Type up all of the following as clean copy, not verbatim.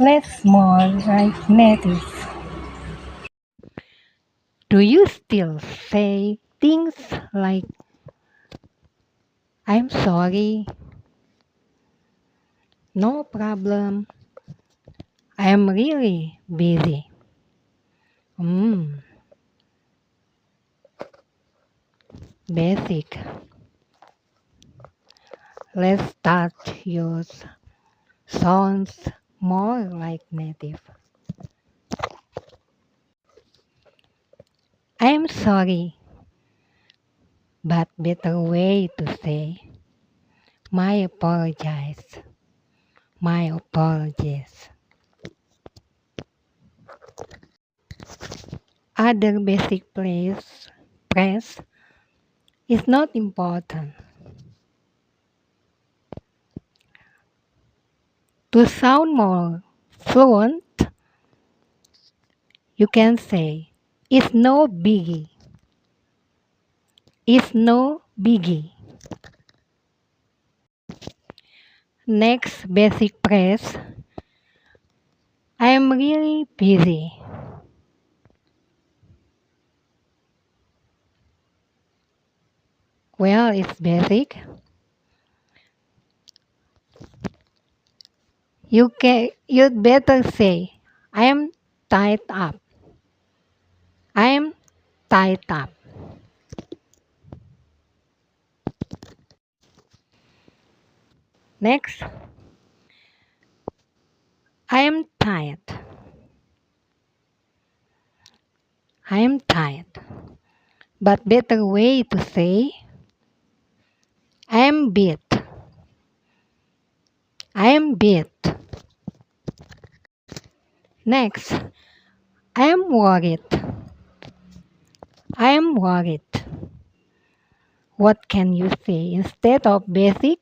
Let's more like native. Do you still say things like, I'm sorry, no problem, I'm really busy? Hmm, basic. Let's start use sounds more like native. I'm sorry, but better way to say, my apologize, my apologies. Other basic praise is not important. To sound more fluent, you can say, it's no biggie. It's no biggie. Next basic praise, I am really busy. Well, it's basic. You'd better say, I am tied up. I am tied up. Next, I am tired. I am tired. But better way to say, I am beat. I am beat. Next, I am worried. I am worried. What can you say instead of basic?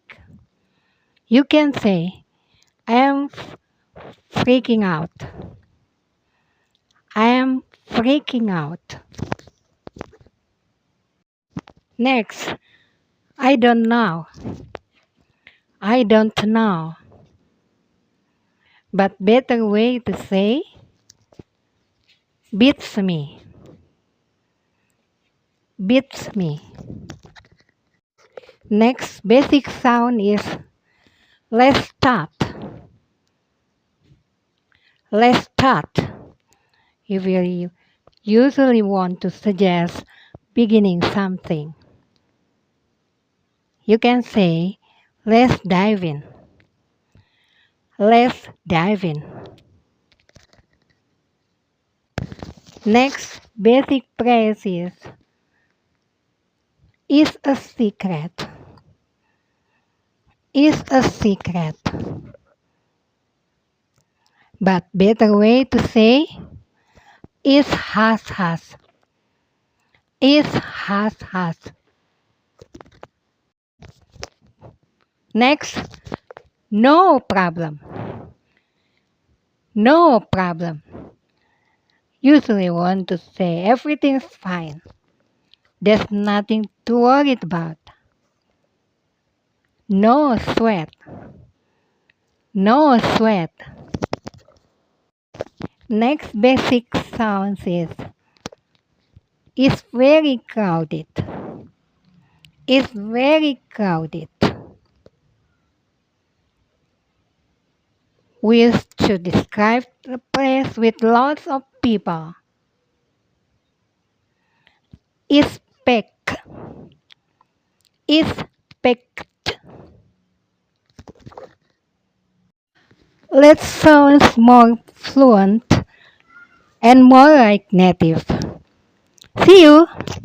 You can say, I am freaking out. I am freaking out. Next, I don't know. I don't know. But better way to say, beats me. Beats me. Next basic sound is let's start. Let's start. If you usually want to suggest beginning something, you can say, let's dive in. Let's dive in. Next basic phrase is a secret. Is a secret. But better way to say is hush hush. Is hush hush. Next, no problem. No problem. Usually want to say everything's fine. There's nothing to worry about. No sweat. No sweat. Next basic sounds is it's very crowded. It's very crowded. We used to describe a place with lots of people. It's packed. It's packed. Let's sound more fluent and more like native. See you!